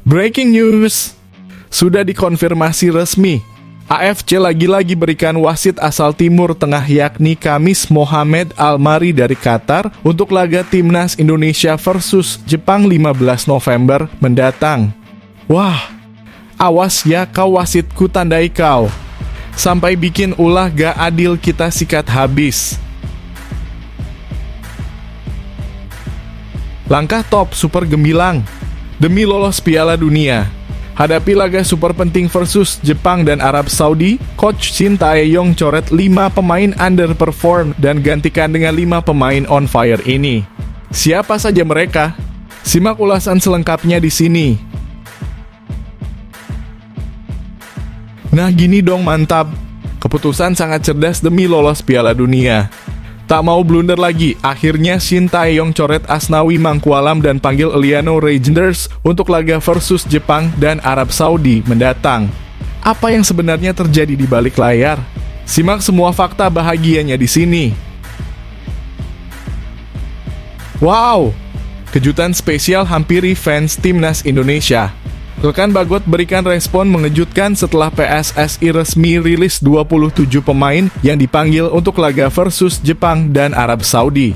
Breaking news! Sudah dikonfirmasi resmi. AFC lagi-lagi berikan wasit asal Timur Tengah yakni Kamis Mohamed Al-Mari dari Qatar untuk laga Timnas Indonesia versus Jepang 15 November mendatang. Wah, awas ya kau wasitku, tandai kau. Sampai bikin ulah gak adil kita sikat habis. Langkah top super gemilang demi lolos Piala Dunia. Hadapi laga super penting versus Jepang dan Arab Saudi, Coach Shin Tae-yong coret 5 pemain underperform dan gantikan dengan 5 pemain on fire ini. Siapa saja mereka? Simak ulasan selengkapnya di sini. Nah gini dong, mantap. Keputusan sangat cerdas demi lolos Piala Dunia. Tak mau blunder lagi, akhirnya Shin Tae-yong coret Asnawi Mangkualam dan panggil Eliano Reijnders untuk laga versus Jepang dan Arab Saudi mendatang. Apa yang sebenarnya terjadi di balik layar? Simak semua fakta bahagianya di sini. Wow! Kejutan spesial hampiri fans Timnas Indonesia. Rekan Bagot berikan respon mengejutkan setelah PSSI resmi rilis 27 pemain yang dipanggil untuk laga versus Jepang dan Arab Saudi.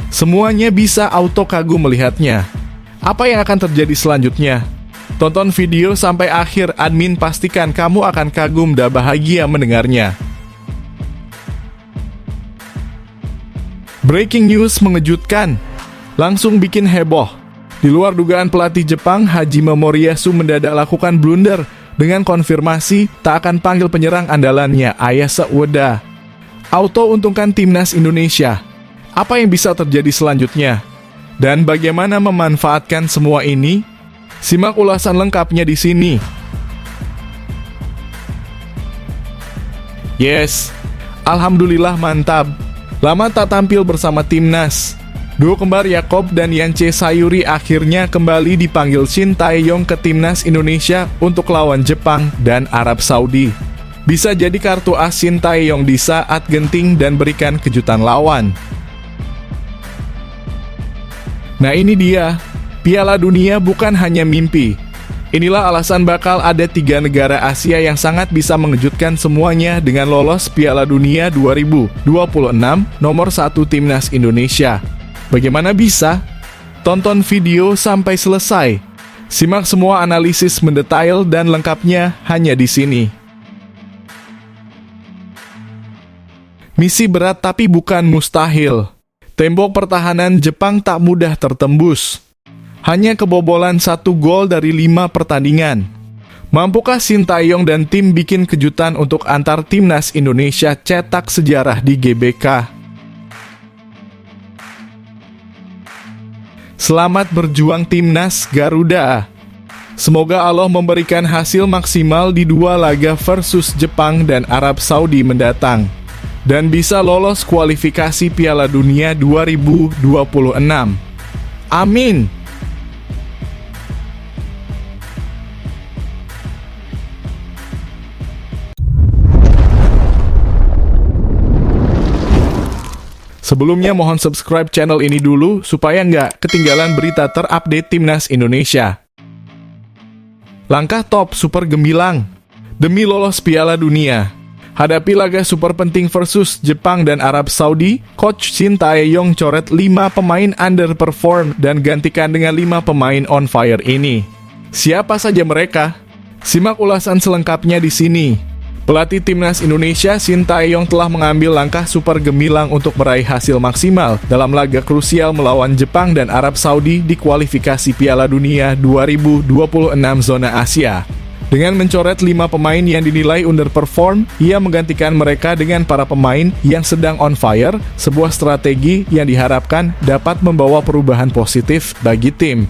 Semuanya bisa auto kagum melihatnya. Apa yang akan terjadi selanjutnya? Tonton video sampai akhir, admin pastikan kamu akan kagum dan bahagia mendengarnya. Breaking news mengejutkan, langsung bikin heboh. Di luar dugaan, pelatih Jepang Hajime Moriyasu mendadak lakukan blunder dengan konfirmasi tak akan panggil penyerang andalannya Ayase Ueda. Auto untungkan Timnas Indonesia. Apa yang bisa terjadi selanjutnya? Dan bagaimana memanfaatkan semua ini? Simak ulasan lengkapnya di sini. Yes, alhamdulillah mantap. Lama tak tampil bersama Timnas. Duo kembar Yakob dan Yance Sayuri akhirnya kembali dipanggil Shin Tae-yong ke Timnas Indonesia untuk lawan Jepang dan Arab Saudi. Bisa jadi kartu as Shin Tae-yong di saat genting dan berikan kejutan lawan. Nah ini dia, Piala Dunia bukan hanya mimpi. Inilah alasan bakal ada 3 negara Asia yang sangat bisa mengejutkan semuanya dengan lolos Piala Dunia 2026 nomor 1 Timnas Indonesia. Bagaimana bisa? Tonton video sampai selesai. Simak semua analisis mendetail dan lengkapnya hanya di sini. Misi berat tapi bukan mustahil. Tembok pertahanan Jepang tak mudah tertembus. Hanya kebobolan 1 gol dari 5 pertandingan. Mampukah Shin Tae-yong dan tim bikin kejutan untuk antar Timnas Indonesia cetak sejarah di GBK? Selamat berjuang Timnas Garuda. Semoga Allah memberikan hasil maksimal di 2 laga versus Jepang dan Arab Saudi mendatang. Dan bisa lolos kualifikasi Piala Dunia 2026. Amin. Sebelumnya mohon subscribe channel ini dulu supaya nggak ketinggalan berita terupdate Timnas Indonesia. Langkah top super gemilang demi lolos Piala Dunia. Hadapi laga super penting versus Jepang dan Arab Saudi, Coach Shin Tae-yong coret 5 pemain underperform dan gantikan dengan 5 pemain on fire ini. Siapa saja mereka? Simak ulasan selengkapnya di sini. Pelatih Timnas Indonesia Shin Tae-yong telah mengambil langkah super gemilang untuk meraih hasil maksimal dalam laga krusial melawan Jepang dan Arab Saudi di kualifikasi Piala Dunia 2026 zona Asia. Dengan mencoret 5 pemain yang dinilai underperform, ia menggantikan mereka dengan para pemain yang sedang on fire, sebuah strategi yang diharapkan dapat membawa perubahan positif bagi tim.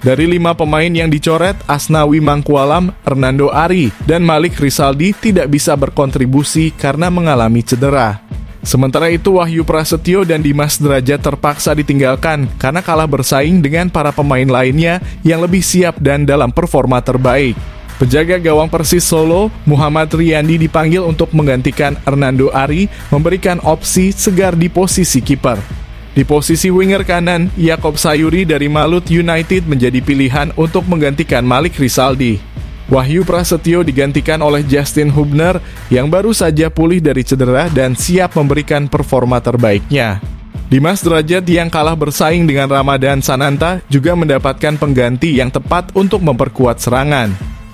Dari 5 pemain yang dicoret, Asnawi Mangkualam, Hernando Ari, dan Malik Rizaldi tidak bisa berkontribusi karena mengalami cedera. Sementara itu Wahyu Prasetyo dan Dimas Derajat terpaksa ditinggalkan karena kalah bersaing dengan para pemain lainnya yang lebih siap dan dalam performa terbaik. Penjaga gawang Persis Solo, Muhammad Riyandi dipanggil untuk menggantikan Hernando Ari, memberikan opsi segar di posisi kiper. Di posisi winger kanan, Yakob Sayuri dari Malut United menjadi pilihan untuk menggantikan Malik Rizaldi. Wahyu Prasetyo digantikan oleh Justin Hubner yang baru saja pulih dari cedera dan siap memberikan performa terbaiknya. Dimas Derajat yang kalah bersaing dengan Ramadan Sananta juga mendapatkan pengganti yang tepat untuk memperkuat serangan.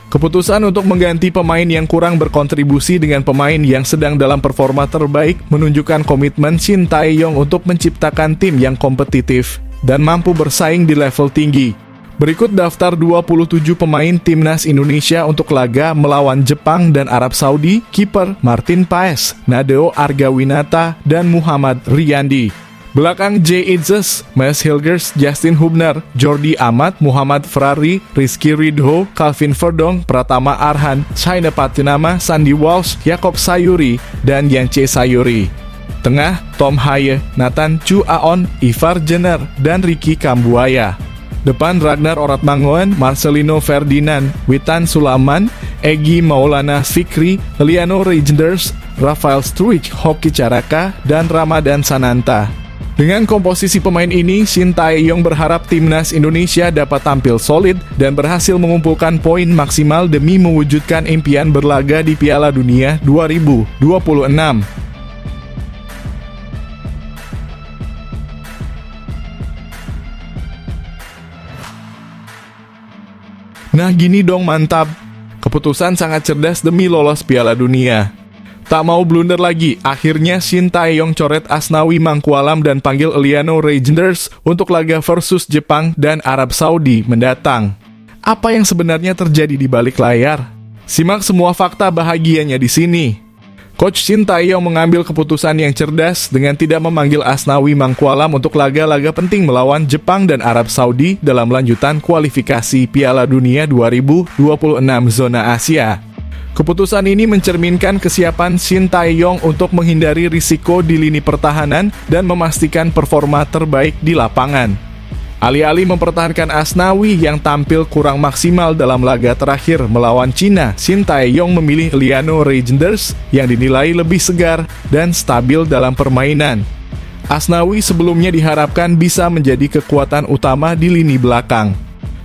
Keputusan untuk mengganti pemain yang kurang berkontribusi dengan pemain yang sedang dalam performa terbaik menunjukkan komitmen Shin Tae-yong untuk menciptakan tim yang kompetitif dan mampu bersaing di level tinggi. Berikut daftar 27 pemain timnas Indonesia untuk laga melawan Jepang dan Arab Saudi, kiper Martin Paes, Nadeo Argawinata, dan Muhammad Riyandi. Belakang Jay Itzes, Mes Hilgers, Justin Hubner, Jordi Amat, Muhammad Ferrari, Rizky Ridho, Calvin Verdong, Pratama Arhan, China Patinama, Sandy Walsh, Yakob Sayuri, dan Yance Sayuri. Tengah, Tom Haye, Nathan Chu Aon, Ivar Jenner, dan Ricky Kambuaya. Depan Ragnar Oratmangoen, Marcelino Ferdinand, Witan Sulaman, Egy Maulana Fikri, Liano Regenders, Rafael Struijk, Hoki Caraka, dan Ramadan Sananta. Dengan komposisi pemain ini, Shin Tae-yong berharap timnas Indonesia dapat tampil solid dan berhasil mengumpulkan poin maksimal demi mewujudkan impian berlaga di Piala Dunia 2026. Nah gini dong mantap. Keputusan sangat cerdas demi lolos Piala Dunia. Tak mau blunder lagi, akhirnya Shin Tae-yong coret Asnawi Mangkualam dan panggil Liano Regenders untuk laga versus Jepang dan Arab Saudi mendatang. Apa yang sebenarnya terjadi di balik layar? Simak semua fakta bahagianya di sini. Coach Shin Tae-yong mengambil keputusan yang cerdas dengan tidak memanggil Asnawi Mangkualam untuk laga-laga penting melawan Jepang dan Arab Saudi dalam lanjutan kualifikasi Piala Dunia 2026 zona Asia. Keputusan ini mencerminkan kesiapan Shin Tae-yong untuk menghindari risiko di lini pertahanan dan memastikan performa terbaik di lapangan. Alih-alih mempertahankan Asnawi yang tampil kurang maksimal dalam laga terakhir melawan Cina, Shin Tae-yong memilih Liano Regenders yang dinilai lebih segar dan stabil dalam permainan. Asnawi sebelumnya diharapkan bisa menjadi kekuatan utama di lini belakang.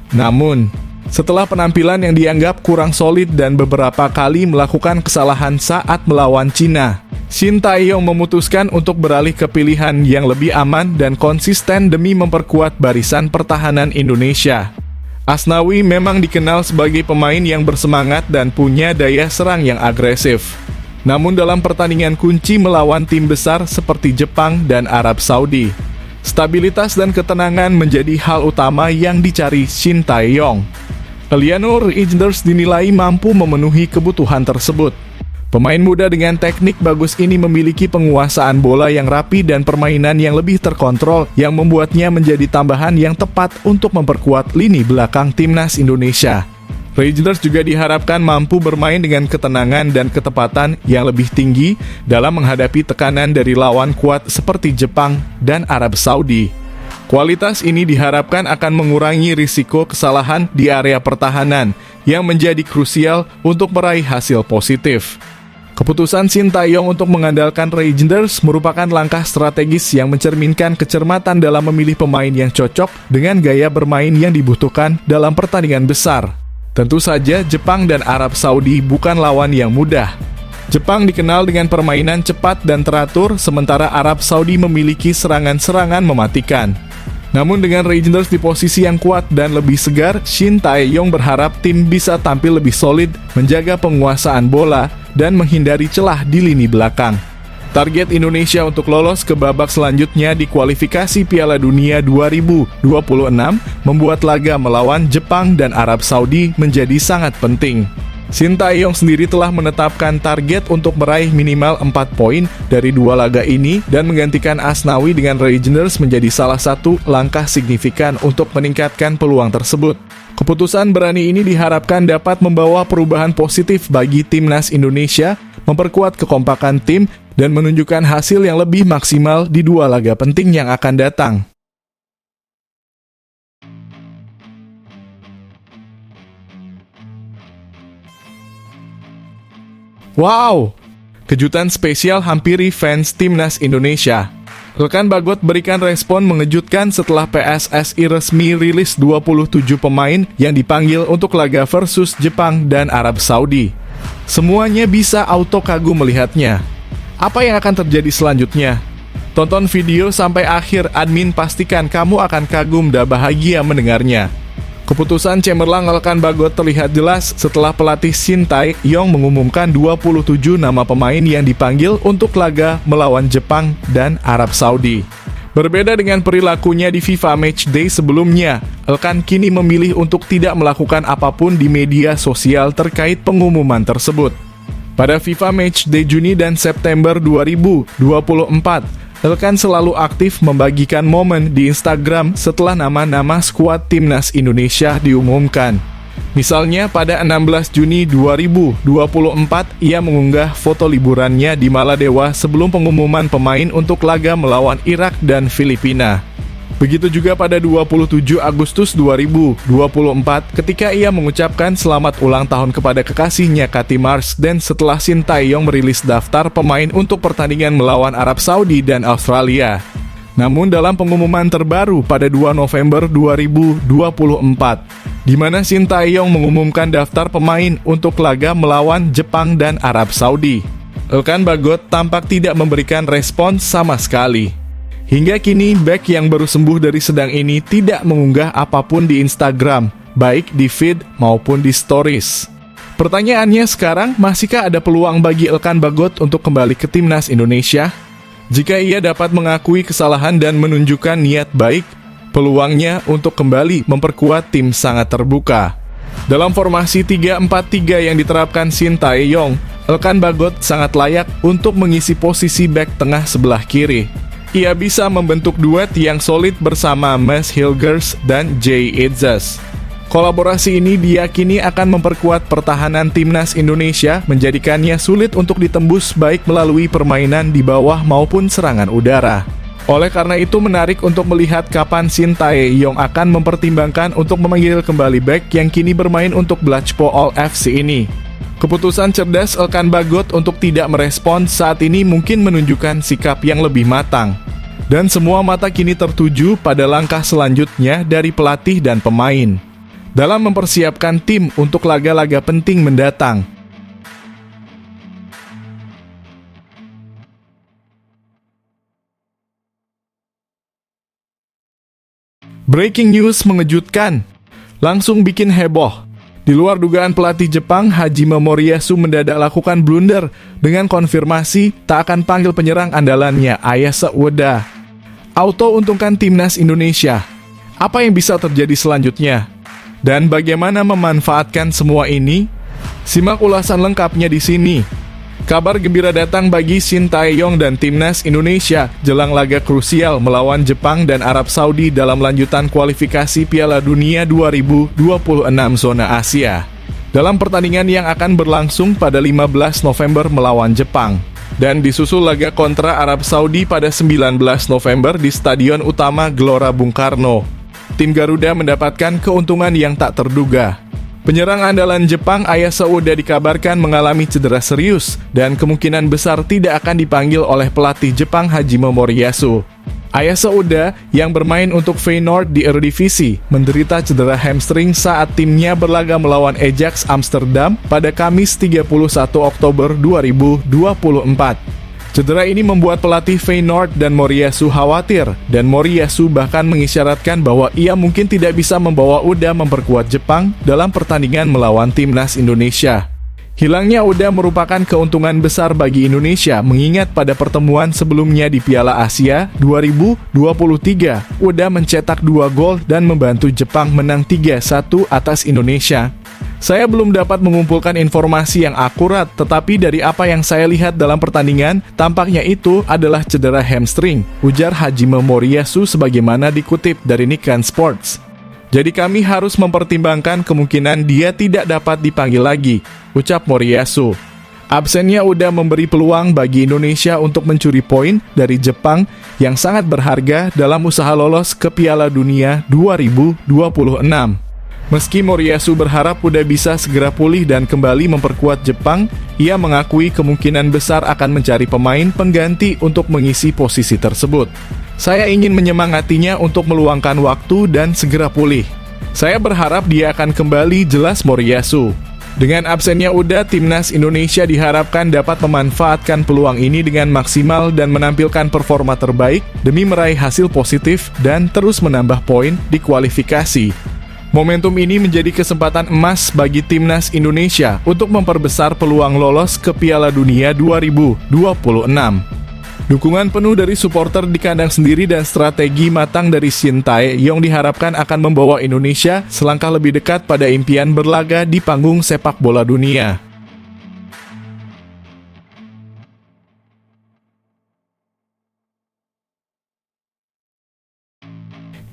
Namun, setelah penampilan yang dianggap kurang solid dan beberapa kali melakukan kesalahan saat melawan Cina, Shin Tae-yong memutuskan untuk beralih ke pilihan yang lebih aman dan konsisten demi memperkuat barisan pertahanan Indonesia. Asnawi memang dikenal sebagai pemain yang bersemangat dan punya daya serang yang agresif. Namun dalam pertandingan kunci melawan tim besar seperti Jepang dan Arab Saudi, stabilitas dan ketenangan menjadi hal utama yang dicari Shin Tae-yong. Liano Regenders dinilai mampu memenuhi kebutuhan tersebut. Pemain muda dengan teknik bagus ini memiliki penguasaan bola yang rapi dan permainan yang lebih terkontrol yang membuatnya menjadi tambahan yang tepat untuk memperkuat lini belakang timnas Indonesia. Regenders juga diharapkan mampu bermain dengan ketenangan dan ketepatan yang lebih tinggi dalam menghadapi tekanan dari lawan kuat seperti Jepang dan Arab Saudi. Kualitas ini diharapkan akan mengurangi risiko kesalahan di area pertahanan yang menjadi krusial untuk meraih hasil positif. Keputusan Shin Tae-yong untuk mengandalkan Regenders merupakan langkah strategis yang mencerminkan kecermatan dalam memilih pemain yang cocok dengan gaya bermain yang dibutuhkan dalam pertandingan besar. Tentu saja Jepang dan Arab Saudi bukan lawan yang mudah. Jepang dikenal dengan permainan cepat dan teratur, sementara Arab Saudi memiliki serangan-serangan mematikan. Namun dengan Regenders di posisi yang kuat dan lebih segar, Shin Tae-yong berharap tim bisa tampil lebih solid, menjaga penguasaan bola, dan menghindari celah di lini belakang. Target Indonesia untuk lolos ke babak selanjutnya di kualifikasi Piala Dunia 2026 membuat laga melawan Jepang dan Arab Saudi menjadi sangat penting. Shin Tae-yong sendiri telah menetapkan target untuk meraih minimal 4 poin dari 2 laga ini dan menggantikan Asnawi dengan Regenders menjadi salah satu langkah signifikan untuk meningkatkan peluang tersebut. Keputusan berani ini diharapkan dapat membawa perubahan positif bagi timnas Indonesia, memperkuat kekompakan tim, dan menunjukkan hasil yang lebih maksimal di 2 laga penting yang akan datang. Wow! Kejutan spesial hampiri fans timnas Indonesia. Rekan Bagot berikan respon mengejutkan setelah PSSI resmi rilis 27 pemain yang dipanggil untuk laga versus Jepang dan Arab Saudi. Semuanya bisa auto kagum melihatnya. Apa yang akan terjadi selanjutnya? Tonton video sampai akhir, admin pastikan kamu akan kagum dan bahagia mendengarnya. Keputusan cemerlang rekan Bagot terlihat jelas setelah pelatih Shin Tae-yong mengumumkan 27 nama pemain yang dipanggil untuk laga melawan Jepang dan Arab Saudi. Berbeda dengan perilakunya di FIFA Matchday sebelumnya, Elkan kini memilih untuk tidak melakukan apapun di media sosial terkait pengumuman tersebut. Pada FIFA Matchday Juni dan September 2024, Elkan selalu aktif membagikan momen di Instagram setelah nama-nama skuad timnas Indonesia diumumkan. Misalnya pada 16 Juni 2024, ia mengunggah foto liburannya di Maladewa sebelum pengumuman pemain untuk laga melawan Irak dan Filipina. Begitu juga pada 27 Agustus 2024 ketika ia mengucapkan selamat ulang tahun kepada kekasihnya Cathy Marsden setelah Shin Tae-yong merilis daftar pemain untuk pertandingan melawan Arab Saudi dan Australia. Namun dalam pengumuman terbaru pada 2 November 2024, di mana Shin Tae-yong mengumumkan daftar pemain untuk laga melawan Jepang dan Arab Saudi, rekan Bagot tampak tidak memberikan respons sama sekali. Hingga kini, bek yang baru sembuh dari sedang ini tidak mengunggah apapun di Instagram, baik di feed maupun di stories. Pertanyaannya sekarang, masihkah ada peluang bagi rekan Bagot untuk kembali ke timnas Indonesia? Jika ia dapat mengakui kesalahan dan menunjukkan niat baik, peluangnya untuk kembali memperkuat tim sangat terbuka. Dalam formasi 3-4-3 yang diterapkan Shin Tae-yong, rekan Bagot sangat layak untuk mengisi posisi bek tengah sebelah kiri. Ia bisa membentuk duet yang solid bersama Mads Hilgers dan Jay Itzes. Kolaborasi ini diyakini akan memperkuat pertahanan timnas Indonesia, menjadikannya sulit untuk ditembus baik melalui permainan di bawah maupun serangan udara. Oleh karena itu menarik untuk melihat kapan Shin Tae-yong akan mempertimbangkan untuk memanggil kembali bek yang kini bermain untuk Blachpo All FC ini. Keputusan cerdas rekan Bagot untuk tidak merespons saat ini mungkin menunjukkan sikap yang lebih matang. Dan semua mata kini tertuju pada langkah selanjutnya dari pelatih dan pemain dalam mempersiapkan tim untuk laga-laga penting mendatang. Breaking news mengejutkan, langsung bikin heboh. Di luar dugaan pelatih Jepang, Hajime Moriyasu mendadak lakukan blunder dengan konfirmasi tak akan panggil penyerang andalannya, Ayase Ueda. Auto untungkan timnas Indonesia. Apa yang bisa terjadi selanjutnya? Dan bagaimana memanfaatkan semua ini? Simak ulasan lengkapnya di sini. Kabar gembira datang bagi Shin Tae-yong dan timnas Indonesia jelang laga krusial melawan Jepang dan Arab Saudi dalam lanjutan kualifikasi Piala Dunia 2026 zona Asia. Dalam pertandingan yang akan berlangsung pada 15 November melawan Jepang dan disusul laga kontra Arab Saudi pada 19 November di Stadion Utama Gelora Bung Karno. Tim Garuda mendapatkan keuntungan yang tak terduga. Penyerang andalan Jepang Ayase Ueda dikabarkan mengalami cedera serius dan kemungkinan besar tidak akan dipanggil oleh pelatih Jepang Hajime Moriyasu. Ayase Ueda yang bermain untuk Feyenoord di Eredivisie menderita cedera hamstring saat timnya berlaga melawan Ajax Amsterdam pada Kamis 31 Oktober 2024. Cedera ini membuat pelatih Feyenoord dan Moriyasu khawatir, dan Moriyasu bahkan mengisyaratkan bahwa ia mungkin tidak bisa membawa Ueda memperkuat Jepang dalam pertandingan melawan timnas Indonesia. Hilangnya Ueda merupakan keuntungan besar bagi Indonesia, mengingat pada pertemuan sebelumnya di Piala Asia 2023, Ueda mencetak 2 gol dan membantu Jepang menang 3-1 atas Indonesia. Saya belum dapat mengumpulkan informasi yang akurat, tetapi dari apa yang saya lihat dalam pertandingan, tampaknya itu adalah cedera hamstring, ujar Hajime Moriyasu sebagaimana dikutip dari Nikkan Sports. Jadi kami harus mempertimbangkan kemungkinan dia tidak dapat dipanggil lagi, ucap Moriyasu. Absennya udah memberi peluang bagi Indonesia untuk mencuri poin dari Jepang yang sangat berharga dalam usaha lolos ke Piala Dunia 2026. Meski Moriyasu berharap udah bisa segera pulih dan kembali memperkuat Jepang, ia mengakui kemungkinan besar akan mencari pemain pengganti untuk mengisi posisi tersebut. Saya ingin menyemangatinya untuk meluangkan waktu dan segera pulih. Saya berharap dia akan kembali, jelas Moriyasu. Dengan absennya Uda, timnas Indonesia diharapkan dapat memanfaatkan peluang ini dengan maksimal dan menampilkan performa terbaik demi meraih hasil positif dan terus menambah poin di kualifikasi. Momentum ini menjadi kesempatan emas bagi timnas Indonesia untuk memperbesar peluang lolos ke Piala Dunia 2026. Dukungan penuh dari supporter di kandang sendiri dan strategi matang dari Shin Tae-yong diharapkan akan membawa Indonesia selangkah lebih dekat pada impian berlaga di panggung sepak bola dunia.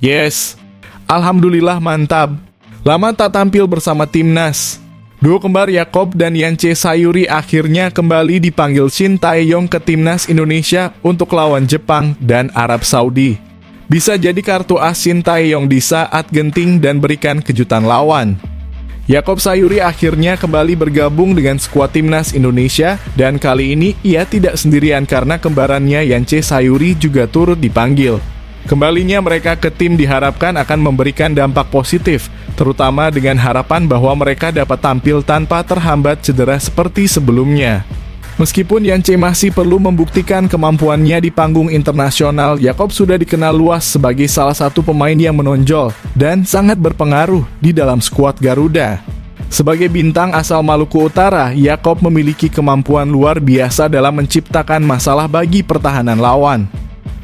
Yes, alhamdulillah mantap. Lama tak tampil bersama timnas. Duo kembar Yakob dan Yance Sayuri akhirnya kembali dipanggil Shin Tae-yong ke timnas Indonesia untuk lawan Jepang dan Arab Saudi. Bisa jadi kartu as Shin Tae-yong di saat genting dan berikan kejutan lawan. Yakob Sayuri akhirnya kembali bergabung dengan skuad timnas Indonesia dan kali ini ia tidak sendirian karena kembarannya Yance Sayuri juga turut dipanggil. Kembalinya mereka ke tim diharapkan akan memberikan dampak positif, terutama dengan harapan bahwa mereka dapat tampil tanpa terhambat cedera seperti sebelumnya. Meskipun Yance masih perlu membuktikan kemampuannya di panggung internasional, Yakob sudah dikenal luas sebagai salah satu pemain yang menonjol dan sangat berpengaruh di dalam skuad Garuda. Sebagai bintang asal Maluku Utara, Yakob memiliki kemampuan luar biasa dalam menciptakan masalah bagi pertahanan lawan.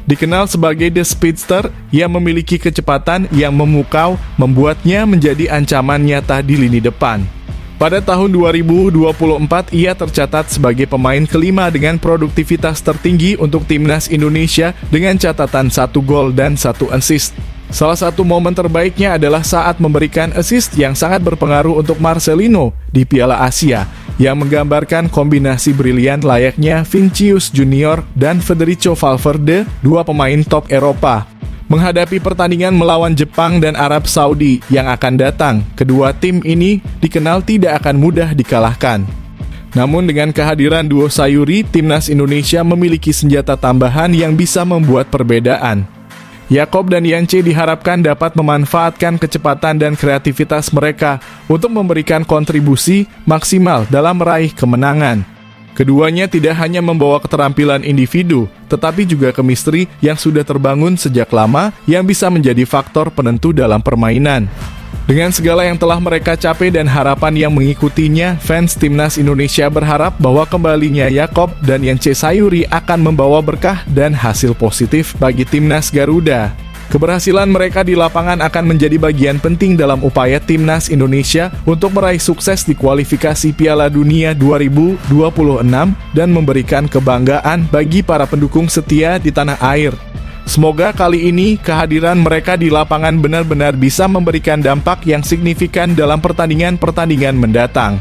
Dikenal sebagai The Speedster, ia memiliki kecepatan yang memukau, membuatnya menjadi ancaman nyata di lini depan. Pada tahun 2024, ia tercatat sebagai pemain kelima dengan produktivitas tertinggi untuk timnas Indonesia dengan catatan 1 gol dan 1 assist. Salah satu momen terbaiknya adalah saat memberikan assist yang sangat berpengaruh untuk Marcelino di Piala Asia, yang menggambarkan kombinasi brilian layaknya Vinicius Junior dan Federico Valverde, dua pemain top Eropa. Menghadapi pertandingan melawan Jepang dan Arab Saudi yang akan datang, kedua tim ini dikenal tidak akan mudah dikalahkan. Namun dengan kehadiran duo Sayuri, timnas Indonesia memiliki senjata tambahan yang bisa membuat perbedaan. Yakob dan Yance diharapkan dapat memanfaatkan kecepatan dan kreativitas mereka untuk memberikan kontribusi maksimal dalam meraih kemenangan. Keduanya tidak hanya membawa keterampilan individu, tetapi juga chemistry yang sudah terbangun sejak lama yang bisa menjadi faktor penentu dalam permainan. Dengan segala yang telah mereka capai dan harapan yang mengikutinya, fans timnas Indonesia berharap bahwa kembalinya Yakob dan Yance Sayuri akan membawa berkah dan hasil positif bagi timnas Garuda. Keberhasilan mereka di lapangan akan menjadi bagian penting dalam upaya timnas Indonesia untuk meraih sukses di kualifikasi Piala Dunia 2026 dan memberikan kebanggaan bagi para pendukung setia di tanah air. Semoga kali ini kehadiran mereka di lapangan benar-benar bisa memberikan dampak yang signifikan dalam pertandingan-pertandingan mendatang.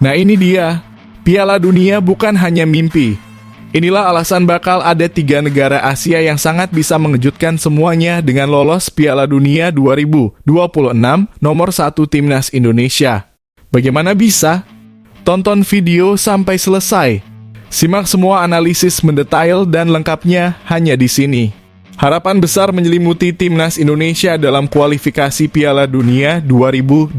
Nah ini dia, Piala Dunia bukan hanya mimpi. Inilah alasan bakal ada 3 negara Asia yang sangat bisa mengejutkan semuanya dengan lolos Piala Dunia 2026 nomor 1 timnas Indonesia. Bagaimana bisa? Tonton video sampai selesai. Simak semua analisis mendetail dan lengkapnya hanya di sini. Harapan besar menyelimuti timnas Indonesia dalam kualifikasi Piala Dunia 2026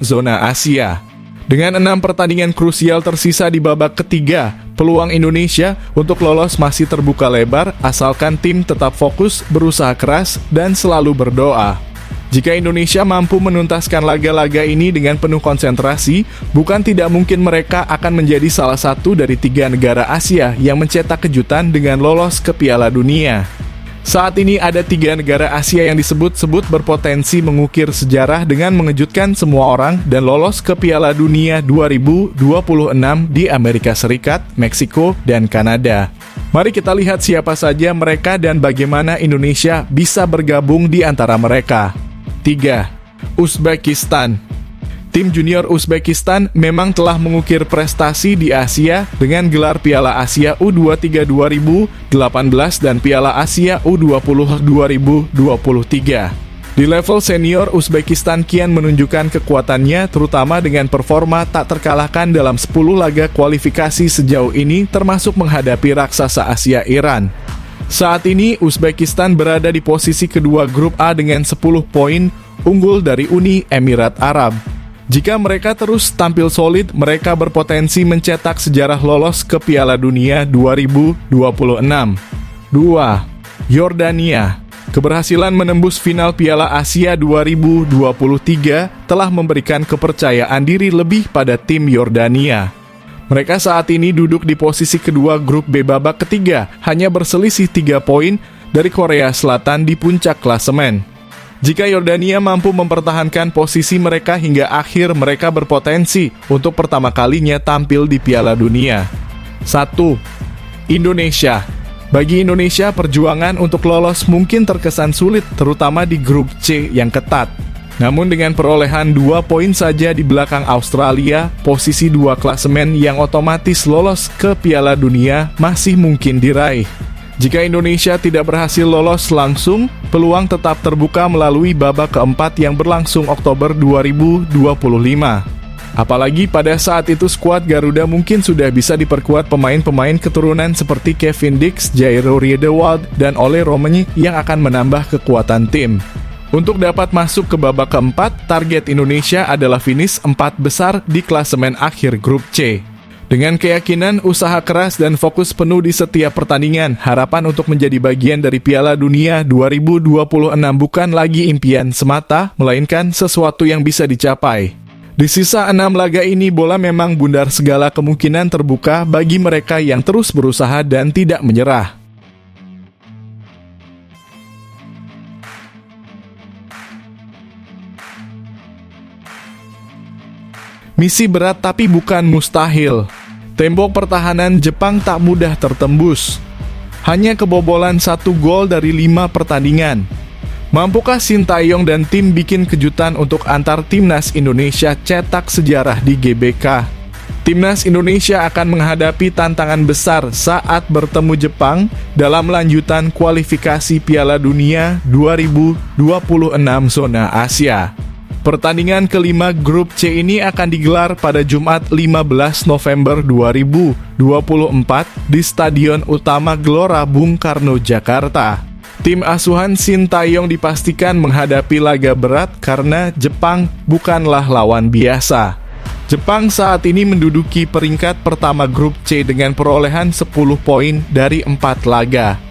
zona Asia. Dengan 6 pertandingan krusial tersisa di babak ketiga, peluang Indonesia untuk lolos masih terbuka lebar asalkan tim tetap fokus, berusaha keras, dan selalu berdoa. Jika Indonesia mampu menuntaskan laga-laga ini dengan penuh konsentrasi, bukan tidak mungkin mereka akan menjadi salah satu dari 3 negara Asia yang mencetak kejutan dengan lolos ke Piala Dunia. Saat ini ada 3 negara Asia yang disebut-sebut berpotensi mengukir sejarah dengan mengejutkan semua orang dan lolos ke Piala Dunia 2026 di Amerika Serikat, Meksiko, dan Kanada. Mari kita lihat siapa saja mereka dan bagaimana Indonesia bisa bergabung di antara mereka. 3. Uzbekistan. Tim junior Uzbekistan memang telah mengukir prestasi di Asia dengan gelar Piala Asia U23 2018 dan Piala Asia U20 2023. Di level senior, Uzbekistan kian menunjukkan kekuatannya terutama dengan performa tak terkalahkan dalam 10 laga kualifikasi sejauh ini termasuk menghadapi raksasa Asia Iran. Saat ini, Uzbekistan berada di posisi kedua grup A dengan 10 poin, unggul dari Uni Emirat Arab. Jika mereka terus tampil solid, mereka berpotensi mencetak sejarah lolos ke Piala Dunia 2026. 2. Yordania. Keberhasilan menembus final Piala Asia 2023 telah memberikan kepercayaan diri lebih pada tim Yordania. Mereka saat ini duduk di posisi kedua grup B babak ketiga, hanya berselisih 3 poin dari Korea Selatan di puncak klasemen. Jika Yordania mampu mempertahankan posisi mereka hingga akhir, mereka berpotensi untuk pertama kalinya tampil di Piala Dunia. 1. Indonesia. Bagi Indonesia, perjuangan untuk lolos mungkin terkesan sulit, terutama di grup C yang ketat. Namun dengan perolehan 2 poin saja di belakang Australia, posisi 2 klasemen yang otomatis lolos ke Piala Dunia masih mungkin diraih. Jika Indonesia tidak berhasil lolos langsung, peluang tetap terbuka melalui babak keempat yang berlangsung Oktober 2025. Apalagi pada saat itu skuad Garuda mungkin sudah bisa diperkuat pemain-pemain keturunan seperti Kevin Dix, Jairo Riedewald, dan Ole Romanic yang akan menambah kekuatan tim. Untuk dapat masuk ke babak keempat, target Indonesia adalah finish 4 besar di klasemen akhir grup C. Dengan keyakinan, usaha keras, dan fokus penuh di setiap pertandingan, harapan untuk menjadi bagian dari Piala Dunia 2026 bukan lagi impian semata, melainkan sesuatu yang bisa dicapai. Di sisa 6 laga ini, bola memang bundar, segala kemungkinan terbuka bagi mereka yang terus berusaha dan tidak menyerah. Misi berat tapi bukan mustahil. Tembok pertahanan Jepang tak mudah tertembus. Hanya kebobolan 1 gol dari 5 pertandingan. Mampukah Sintayong dan tim bikin kejutan untuk antar timnas Indonesia cetak sejarah di GBK? Timnas Indonesia akan menghadapi tantangan besar saat bertemu Jepang dalam lanjutan kualifikasi Piala Dunia 2026 zona Asia. Pertandingan kelima grup C ini akan digelar pada Jumat 15 November 2024 di Stadion Utama Gelora Bung Karno, Jakarta. Tim asuhan Sintayong dipastikan menghadapi laga berat karena Jepang bukanlah lawan biasa. Jepang saat ini menduduki peringkat pertama grup C dengan perolehan 10 poin dari 4 laga.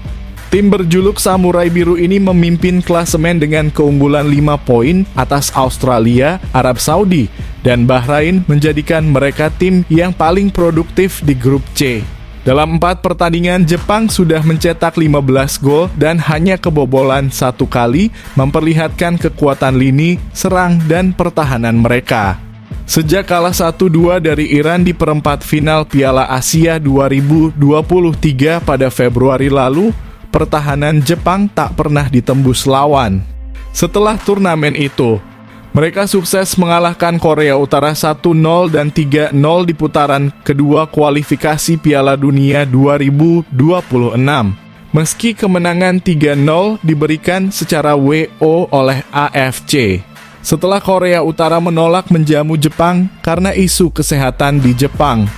Tim berjuluk Samurai Biru ini memimpin klasemen dengan keunggulan 5 poin atas Australia, Arab Saudi, dan Bahrain, menjadikan mereka tim yang paling produktif di grup C. Dalam 4 pertandingan, Jepang sudah mencetak 15 gol dan hanya kebobolan 1 kali, memperlihatkan kekuatan lini, serang, dan pertahanan mereka. Sejak kalah 1-2 dari Iran di perempat final Piala Asia 2023 pada Februari lalu, pertahanan Jepang tak pernah ditembus lawan. Setelah turnamen itu, mereka sukses mengalahkan Korea Utara 1-0 dan 3-0 di putaran kedua kualifikasi Piala Dunia 2026. Meski kemenangan 3-0 diberikan secara WO oleh AFC. Setelah Korea Utara menolak menjamu Jepang karena isu kesehatan di Jepang.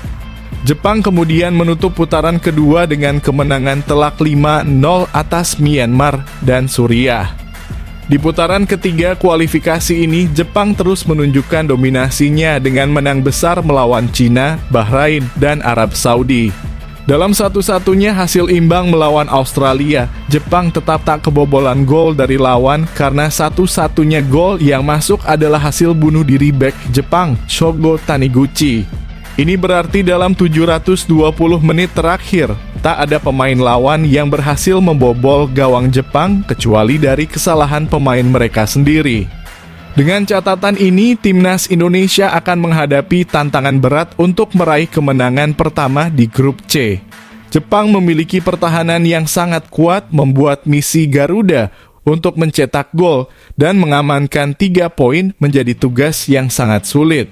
Jepang kemudian menutup putaran kedua dengan kemenangan telak 5-0 atas Myanmar dan Suriah. Di putaran ketiga kualifikasi ini, Jepang terus menunjukkan dominasinya dengan menang besar melawan Cina, Bahrain, dan Arab Saudi. Dalam satu-satunya hasil imbang melawan Australia, Jepang tetap tak kebobolan gol dari lawan karena satu-satunya gol yang masuk adalah hasil bunuh diri bek Jepang, Shogo Taniguchi. Ini berarti dalam 720 menit terakhir, tak ada pemain lawan yang berhasil membobol gawang Jepang kecuali dari kesalahan pemain mereka sendiri. Dengan catatan ini, timnas Indonesia akan menghadapi tantangan berat untuk meraih kemenangan pertama di grup C. Jepang memiliki pertahanan yang sangat kuat, membuat misi Garuda untuk mencetak gol dan mengamankan 3 poin menjadi tugas yang sangat sulit.